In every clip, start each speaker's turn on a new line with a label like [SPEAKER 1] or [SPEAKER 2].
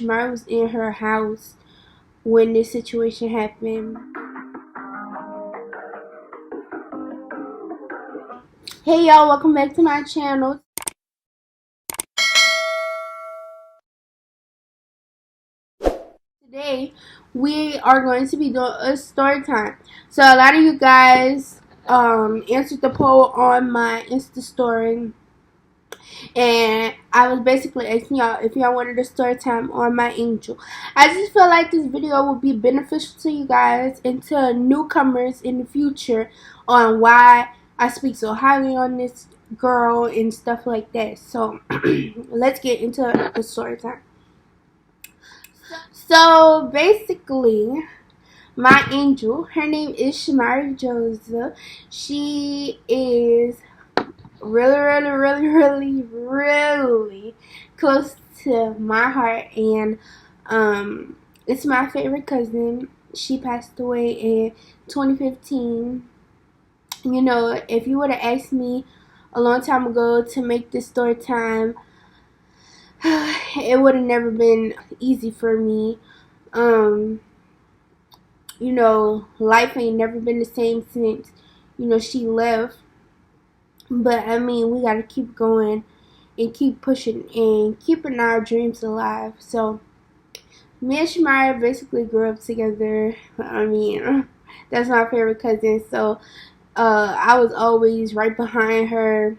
[SPEAKER 1] Shamari was in her house when this situation happened. Hey y'all, welcome back to my channel. Today we are going to be doing a story time. So a lot of you guys answered the poll on my Insta story, and I was basically asking y'all if y'all wanted a story time on my angel. I just feel like this video will be beneficial to you guys and to newcomers in the future on why I speak so highly on this girl and stuff like that. So let's get into the story time. So basically, my angel, her name is Shamari Joseph. She is really close to my heart, and it's my favorite cousin. She passed away in 2015. You know, if you would have asked me a long time ago to make this story time, it would have never been easy for me. You know, life ain't never been the same since, you know, she left. But I mean, we gotta keep going and keep pushing and keeping our dreams alive. So me and Shamari basically grew up together. I mean, that's my favorite cousin. So I was always right behind her.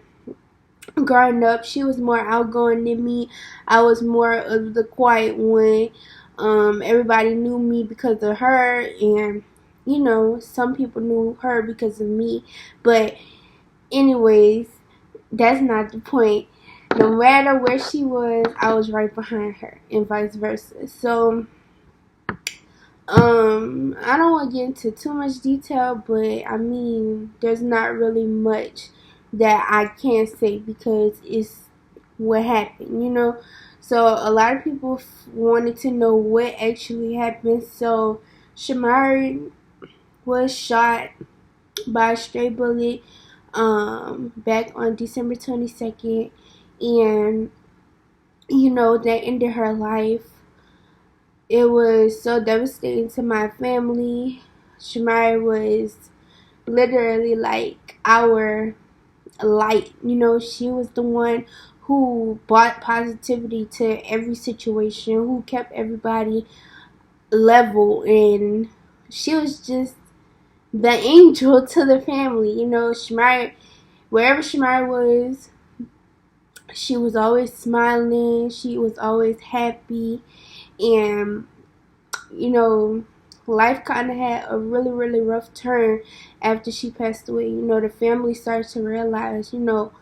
[SPEAKER 1] Growing up, she was more outgoing than me. I was more of the quiet one. Everybody knew me because of her, and you know, some people knew her because of me. But anyways, that's not the point. No matter where she was, I was right behind her, and vice versa. So I don't want to get into too much detail, but I mean, there's not really much that I can say because it's what happened, you know. So a lot of people wanted to know what actually happened. So Shamari was shot by a stray bullet back on December 22nd, and you know, that ended her life. It was so devastating to my family. Shamari was literally like our light. You know, she was the one who brought positivity to every situation, who kept everybody level, and she was just the angel to the family. You know, Shamari, wherever Shamari was, she was always smiling. She was always happy, and you know, life kind of had a really rough turn after she passed away. You know, the family started to realize, you know,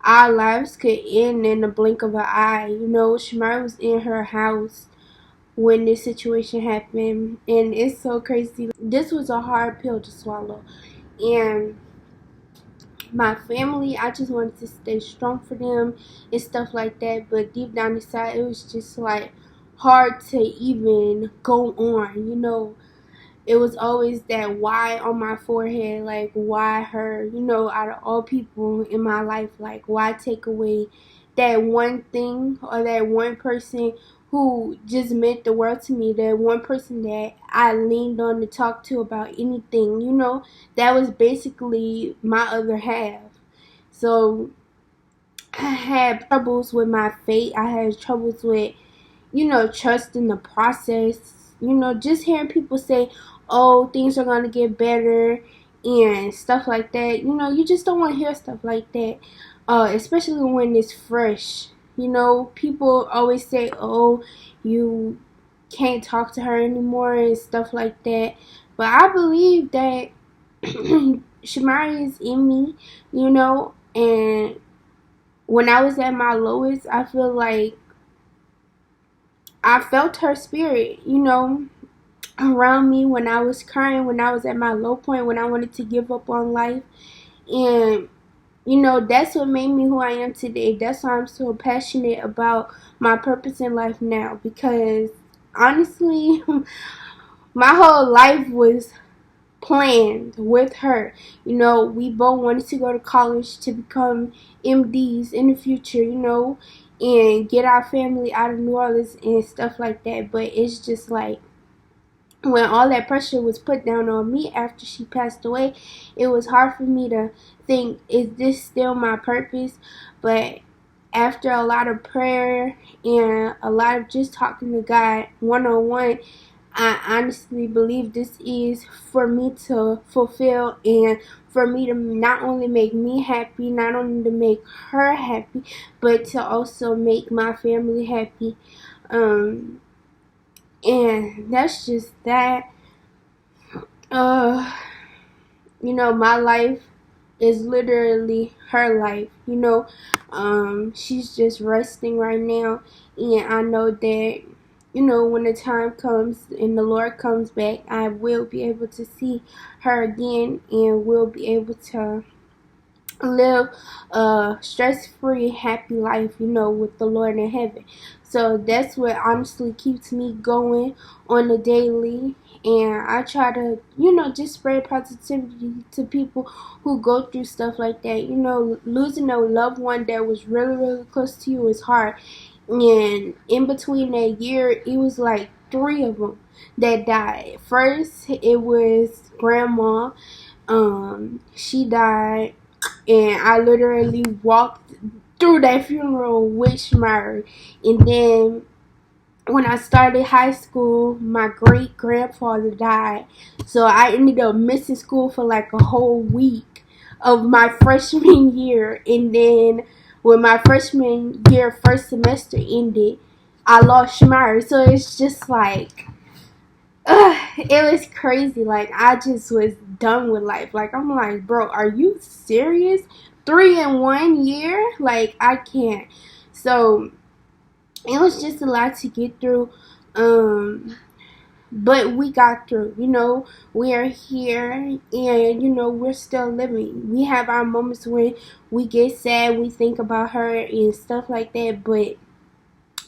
[SPEAKER 1] our lives could end in the blink of an eye. You know, Shamari was in her house when this situation happened, and it's so crazy. This was a hard pill to swallow, and my family, I just wanted to stay strong for them and stuff like that, but deep down inside, it was just like hard to even go on, you know. It was always that why on my forehead, like why her, you know, out of all people in my life, like why take away that one thing or that one person who just meant the world to me, that one person that I leaned on to talk to about anything, you know. That was basically my other half. So I had troubles with my fate. I had troubles with, you know, trusting the process. You know, just hearing people say, oh, things are going to get better and stuff like that. You know, you just don't want to hear stuff like that, especially when it's fresh. You know, people always say, oh, you can't talk to her anymore and stuff like that. But I believe that Shamari is in me, you know, and when I was at my lowest, I feel like I felt her spirit, you know, around me when I was crying, when I was at my low point, when I wanted to give up on life. And, you know, that's what made me who I am today. That's why I'm so passionate about my purpose in life now. Because, honestly, my whole life was planned with her. You know, we both wanted to go to college to become MDs in the future, you know. and get our family out of New Orleans and stuff like that. But it's just like, when all that pressure was put down on me after she passed away, it was hard for me to think, is this still my purpose? But after a lot of prayer and a lot of just talking to God one-on-one, I honestly believe this is for me to fulfill, and for me to not only make me happy, not only to make her happy, but to also make my family happy. Um, and that's just that. Uh, my life is literally her life. She's just resting right now, and I know that, when the time comes and the Lord comes back, I will be able to see her again, and will be able to live a stress-free, happy life, with the Lord in heaven. So that's what honestly keeps me going on the daily. And I try to, just spread positivity to people who go through stuff like that. Losing a loved one that was really, really close to you is hard. And in between that year, it was like 3 of them that died. First, it was grandma. She died, and I literally walked through that funeral with Shmari. And then when I started high school, my great grandfather died, so I ended up missing school for like a whole week of my freshman year. And then when my freshman year first semester ended, I lost Shmari. So it's just like, it was crazy. Like, I just was done with life. Like, I'm like, bro, are you serious? 3 in 1 year? Like, I can't. So it was just a lot to get through. But we got through. We are here, and we're still living. We have our moments when we get sad, we think about her and stuff like that, but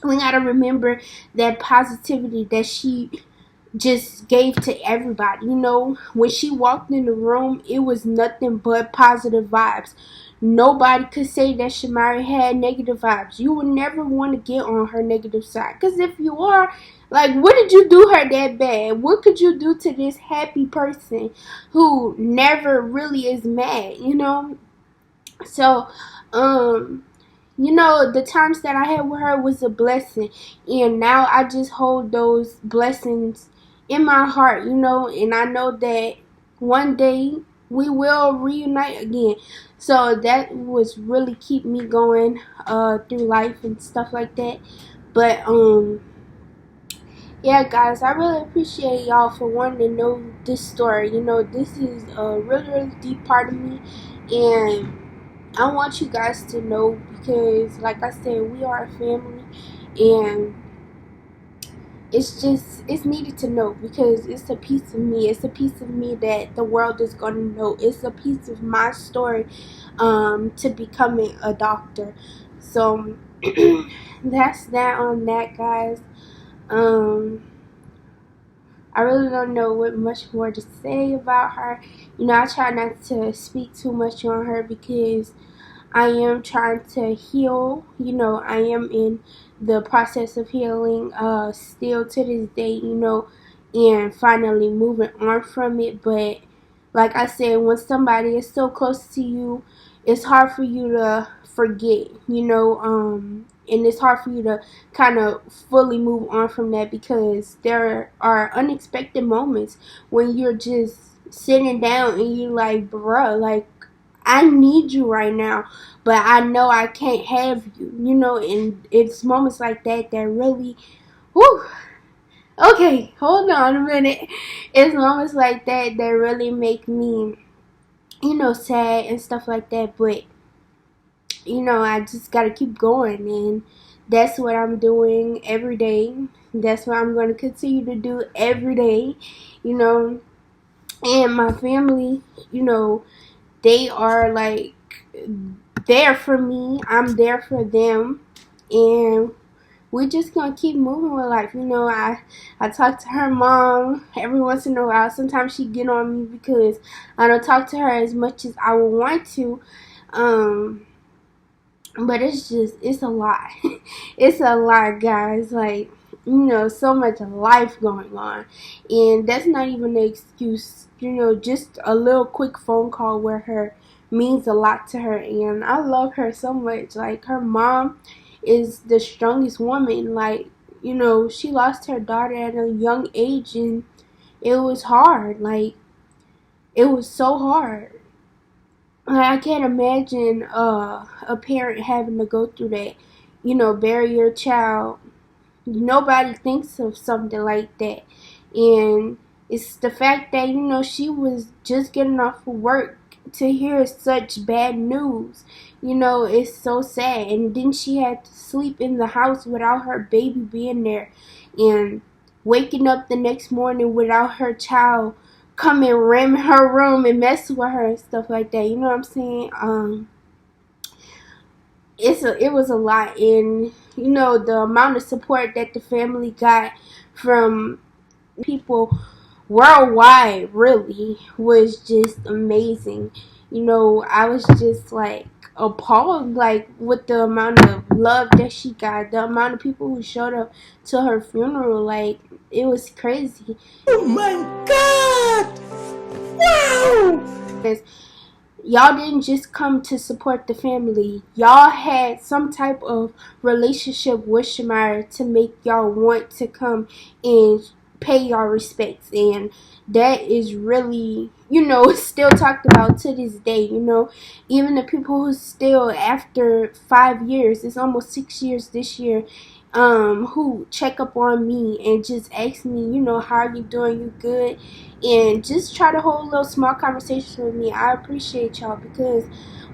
[SPEAKER 1] we gotta remember that positivity that she just gave to everybody. When she walked in the room, it was nothing but positive vibes. Nobody could say that Shamari had negative vibes. You would never want to get on her negative side, because if you are, like, what did you do her that bad? What could you do to this happy person who never really is mad? So the times that I had with her was a blessing, and now I just hold those blessings in my heart, and I know that one day we will reunite again. So that was really keep me going through life and stuff like that. But yeah, guys, I really appreciate y'all for wanting to know this story. This is a really, really deep part of me, and I want you guys to know, because like I said, we are a family, and it's needed to know, because it's a piece of me. It's a piece of me that the world is going to know. It's a piece of my story to becoming a doctor. So that's that on that, guys. I really don't know what much more to say about her. I try not to speak too much on her, because I am trying to heal. I am in the process of healing still to this day, and finally moving on from it. But like I said, when somebody is so close to you, it's hard for you to forget, and it's hard for you to kind of fully move on from that, because there are unexpected moments when you're just sitting down and you're like, bruh, like, I need you right now, but I know I can't have you, and it's moments like that that really, whew, okay, hold on a minute. It's moments like that that really make me, sad and stuff like that, but, I just gotta keep going, and that's what I'm doing every day. That's what I'm going to continue to do every day, and my family, they are like there for me. I'm there for them, and we're just gonna keep moving with life. I talk to her mom every once in a while. Sometimes she get on me because I don't talk to her as much as I would want to. But it's a lot. It's a lot, guys. Like, so much life going on. And that's not even an excuse. Just a little quick phone call with her means a lot to her. And I love her so much. Like, her mom is the strongest woman. Like, she lost her daughter at a young age, and it was hard. Like, it was so hard. I can't imagine a parent having to go through that. Bury your child. Nobody thinks of something like that. And it's the fact that, she was just getting off of work to hear such bad news. It's so sad. And then she had to sleep in the house without her baby being there. And waking up the next morning without her child come and ram her room and mess with her and stuff like that. You know what I'm saying? It was a lot, and the amount of support that the family got from people worldwide really was just amazing. I was just like appalled, like, with the amount of love that she got, the amount of people who showed up to her funeral. Like, it was crazy.
[SPEAKER 2] Oh my God! Wow!
[SPEAKER 1] Y'all didn't just come to support the family. Y'all had some type of relationship with Shamira to make y'all want to come and pay y'all respects. And that is really, still talked about to this day. Even the people who still, after 5 years, it's almost 6 years this year, who check up on me and just ask me, how are you doing? You good? And just try to hold a little small conversation with me. I appreciate y'all, because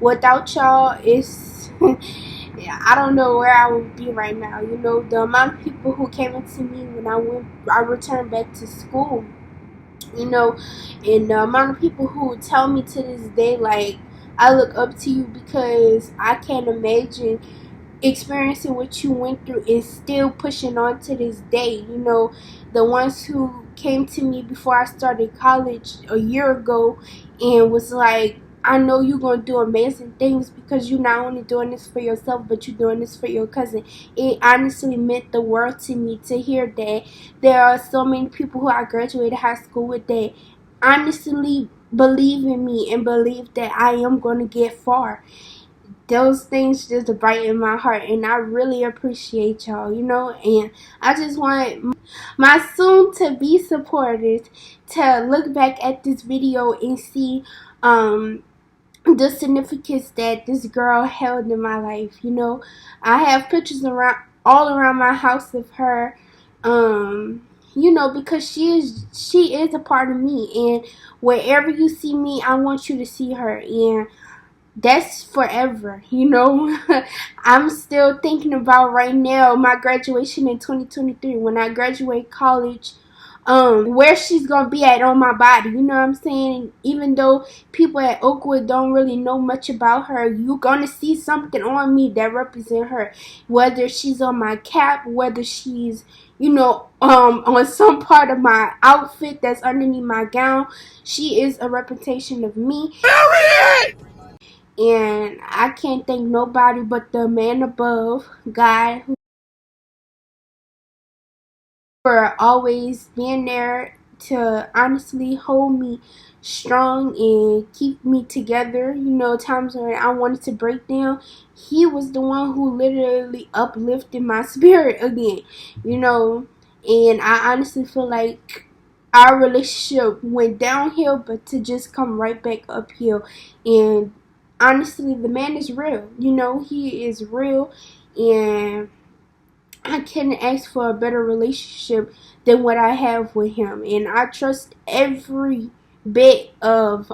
[SPEAKER 1] without y'all, it's I don't know where I would be right now. The amount of people who came up to me when I returned back to school, and the amount of people who tell me to this day, like, I look up to you, because I can't imagine experiencing what you went through and still pushing on to this day. The ones who came to me before I started college a year ago and was like, I know you're going to do amazing things, because you're not only doing this for yourself, but you're doing this for your cousin. It honestly meant the world to me to hear that. There are so many people who I graduated high school with that honestly believe in me and believe that I am going to get far. Those things just brighten my heart, and I really appreciate y'all, and I just want my soon to be supporters to look back at this video and see the significance that this girl held in my life. I have pictures all around my house of her, because she is a part of me, and wherever you see me, I want you to see her. And that's forever. I'm still thinking about right now my graduation in 2023, when I graduate college, where she's gonna be at on my body. You know what I'm saying? Even though people at Oakwood don't really know much about her, you're gonna see something on me that represent her, whether she's on my cap, whether she's on some part of my outfit that's underneath my gown. She is a representation of me. And I can't thank nobody but the man above, God, who for always being there to honestly hold me strong and keep me together. Times when I wanted to break down, he was the one who literally uplifted my spirit again. And I honestly feel like our relationship went downhill, but to just come right back uphill. And honestly, the man is real. He is real, and I couldn't ask for a better relationship than what I have with him. And I trust every bit of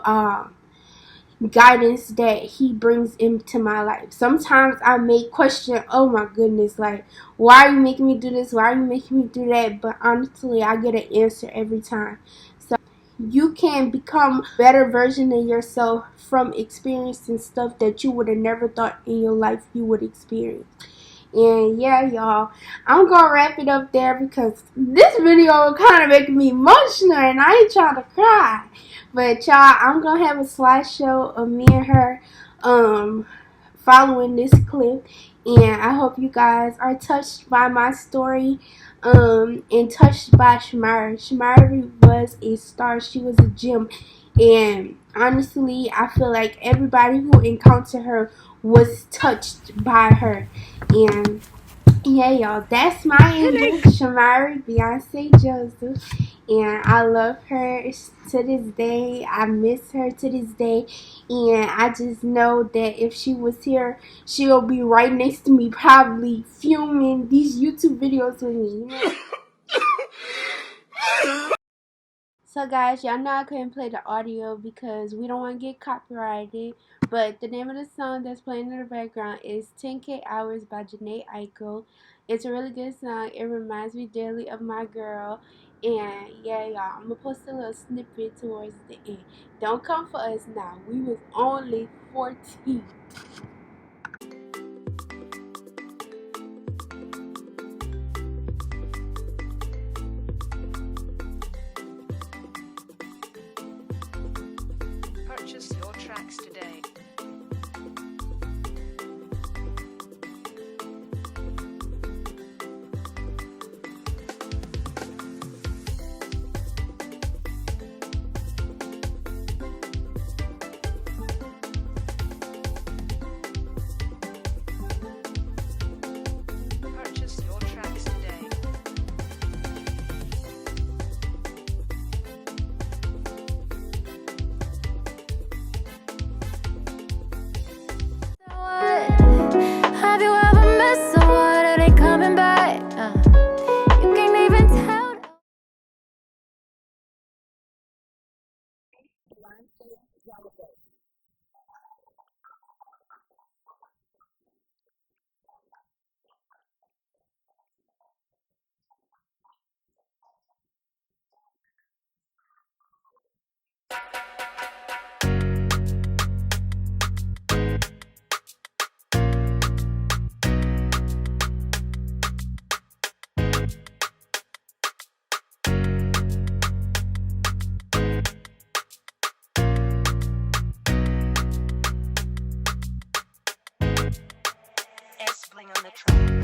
[SPEAKER 1] guidance that he brings into my life. Sometimes I may question, oh my goodness, like, why are you making me do this? Why are you making me do that? But honestly, I get an answer every time. So you can become a better version of yourself from experiencing stuff that you would have never thought in your life you would experience. And yeah, y'all, I'm gonna wrap it up there, because this video kind of making me emotional and I ain't trying to cry. But y'all, I'm gonna have a slideshow of me and her following this clip. And I hope you guys are touched by my story, and touched by Shamari. Shamari was a star. She was a gem. And honestly, I feel like everybody who encountered her was touched by her. And yeah, y'all, that's my ending. Shamari, Beyonce Joseph. And I love her to this day. I miss her to this day. And I just know that if she was here, she'll be right next to me, probably filming these YouTube videos with me. You know? So guys, y'all know I couldn't play the audio because we don't want to get copyrighted. But the name of the song that's playing in the background is 10K Hours by Janae Aiko. It's a really good song. It reminds me daily of my girl. And yeah, y'all, I'm going to post a little snippet towards the end. Don't come for us now. We was only 14.
[SPEAKER 3] Purchase your tracks today. Purchase your tracks today.
[SPEAKER 4] Have you ever met someone and ain't coming back? You can't even tell.
[SPEAKER 3] S Bling on the track.